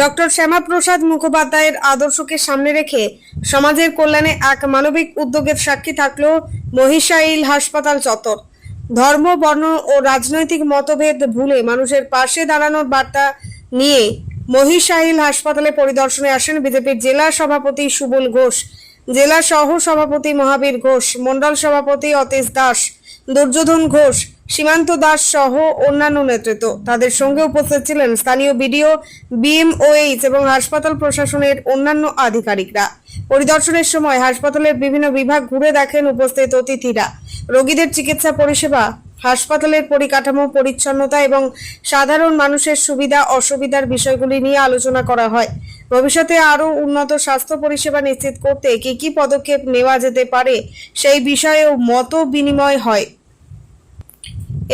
Doctor Shyamaprasad মুখোপাধ্যায়ের আদর্শকে সামনে রেখে সমাজের কল্যাণে এক মানবিক উদ্যোগের সাক্ষী থাকলো মহিষাইল হাসপাতাল চত্বর। ধর্ম, বর্ণ ও রাজনৈতিক মতভেদ ভুলে মানুষের পাশে দাঁড়ানোর বার্তা নিয়ে মহিষাইল হাসপাতালে পরিদর্শনে আসেন বিজেপির জেলা সভাপতি সুবল ঘোষ, জেলা সহ সভাপতি মহাবীর ঘোষ, মণ্ডল সভাপতি অতীশ দাস, দুর্যোধন ঘোষ, সীমান্ত দাস সহ অন্যান্য নেতৃত্ব। তাদের সঙ্গে উপস্থিত ছিলেন স্থানীয় বিডিও, বিএমওএইচ এবং হাসপাতাল প্রশাসনের অন্যান্য আধিকারিকরা। পরিদর্শনের সময় হাসপাতালের বিভিন্ন বিভাগ ঘুরে দেখেন উপস্থিত অতিথিরা। রোগীদের চিকিৎসা পরিষেবা, হাসপাতালের পরিকাঠামো, পরিচ্ছন্নতা এবং সাধারণ মানুষের সুবিধা অসুবিধার বিষয়গুলি নিয়ে আলোচনা করা হয়। ভবিষ্যতে আরও উন্নত স্বাস্থ্য পরিষেবা নিশ্চিত করতে কি পদক্ষেপ নেওয়া যেতে পারে সেই বিষয়েও মত বিনিময় হয়।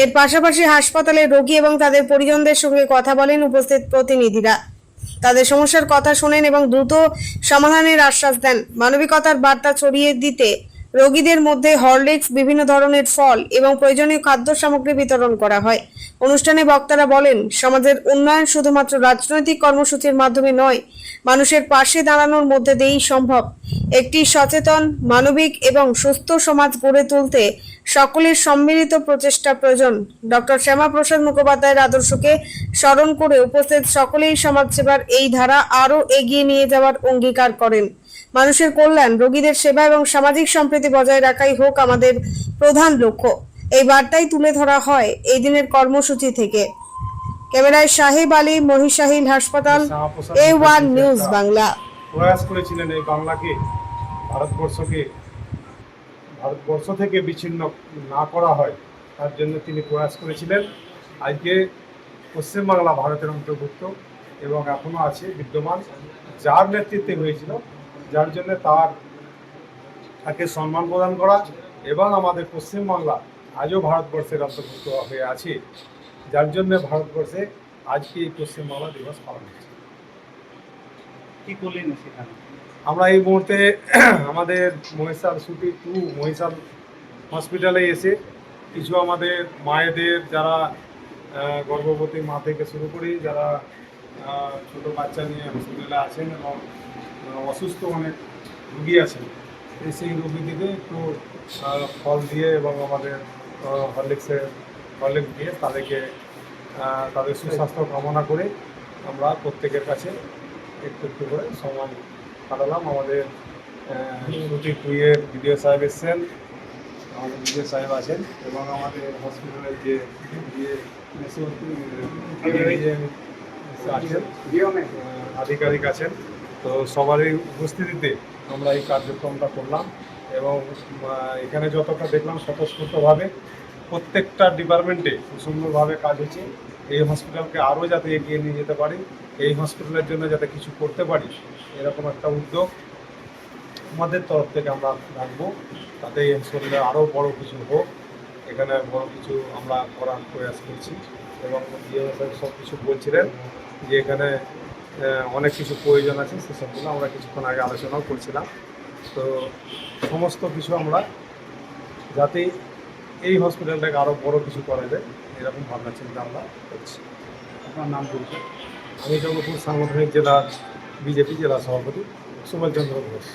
এর পাশাপাশি হাসপাতালে রোগী এবং তাদের পরিজনদের সঙ্গে কথা বলেন উপস্থিত প্রতিনিধিরা। তাদের সমস্যার কথা শোনেন এবং দ্রুত সমাধানের আশ্বাস দেন। মানবিকতার বার্তা ছড়িয়ে দিতে রোগীদের মধ্যে হরলিক্স, বিভিন্ন ধরনের ফল এবং প্রয়োজনীয় খাদ্য সামগ্রী বিতরণ করা হয়। অনুষ্ঠানে বক্তারা বলেন, সমাজের উন্নয়ন শুধুমাত্র রাজনৈতিক কর্মসূচির মাধ্যমে নয়, মানুষের পাশে দাঁড়ানোর মধ্যে দিয়েই সম্ভব। একটি সচেতন, মানবিক এবং সুস্থ সমাজ গড়ে তুলতে সকলের সম্মিলিত প্রচেষ্টা প্রয়োজন। ডক্টর শ্যামাপ্রসাদ মুখোপাধ্যায়ের আদর্শকে স্মরণ করে উপস্থিত সকলেই সমাজসেবার এই ধারা আরও এগিয়ে নিয়ে যাওয়ার অঙ্গীকার করেন। মানুষের কল্যাণ, রোগীদের সেবা এবং সামাজিক সম্প্রীতি বজায় রাখাই হোক আমাদের প্রধান লক্ষ্য। এই বার্তাই তুলে ধরা হয় এই দিনের কর্মসূচি থেকে। ক্যামেরায় সাহেব আলী, মহিষাইল হাসপাতাল, A1 নিউজ বাংলা। প্রয়াস করেছিলেন এই বাংলাকে, ভারতবর্ষ থেকে বিচ্ছিন্ন না করা হয়, তার জন্য তিনি প্রয়াস করেছিলেন। আজকে পশ্চিমবাংলা ভারতের অন্তর্ভুক্ত এবং এখনও আছে বিদ্যমান, যার নেতৃত্বে হয়েছিল, যার জন্য তাকে সম্মান প্রদান করা এবং আমাদের পশ্চিমবাংলা আজও ভারতবর্ষের অন্তর্ভুক্ত হয়ে আছে, যার জন্য ভারতবর্ষে আজকে এই পশ্চিমবাংলা দিবস পালন হচ্ছে। কি করলেন সেখানে? আমরা এই মুহূর্তে আমাদের মহিষাল সুটি 2 মহিষাল হসপিটালে এসে কিছু আমাদের মায়েদের, যারা গর্ভবতী মা থেকে শুরু করে যারা ছোট বাচ্চা নিয়ে হসপিটালে আছেন এবং অসুস্থ অনেক রুগী আছেন, সেই রুগীদের একটু ফল দিয়ে এবং আমাদের হরলিক্স দিয়ে তাদের সুস্বাস্থ্য কামনা করে আমরা প্রত্যেকের কাছে একটু একটু করে সময় কাটালাম। আমাদের সুটি 2 এর বিডিও সাহেব এসছেন, আমাদের বিডিও সাহেব আছেন এবং আমাদের হসপিটালের যে আধিকারিক আছেন, তো সবারই উপস্থিতিতে আমরা এই কার্যক্রমটা করলাম এবং এখানে যতটা দেখলাম স্বতঃস্ফূর্তভাবে প্রত্যেকটা ডিপার্টমেন্টে সুন্দরভাবে কাজ হচ্ছে। এই হসপিটালকে আরও যাতে এগিয়ে নিয়ে যেতে পারি, এই হসপিটালের জন্য যাতে কিছু করতে পারি, এরকম একটা উদ্যোগ আমাদের তরফ থেকে আমরা রাখবো, তাতে এই হসপিটালে আরও বড় কিছু হোক। এখানে বড় কিছু আমরা করার প্রয়াস করছি এবং সব কিছু বলছিলেন যে এখানে অনেক কিছু প্রয়োজন আছে, সেসবগুলো আমরা কিছুক্ষণ আগে আলোচনাও করছিলাম। তো সমস্ত কিছু আমরা যাতে এই হসপিটালটাকে আরও বড় কিছু করা যায়, এরকম ভাবনা চিন্তা আমরা করছি। আপনার নাম বলছেন? আমি জগৎপুর সাংগঠনিক জেলার বিজেপি জেলা সভাপতি সুবল চন্দ্র ঘোষ।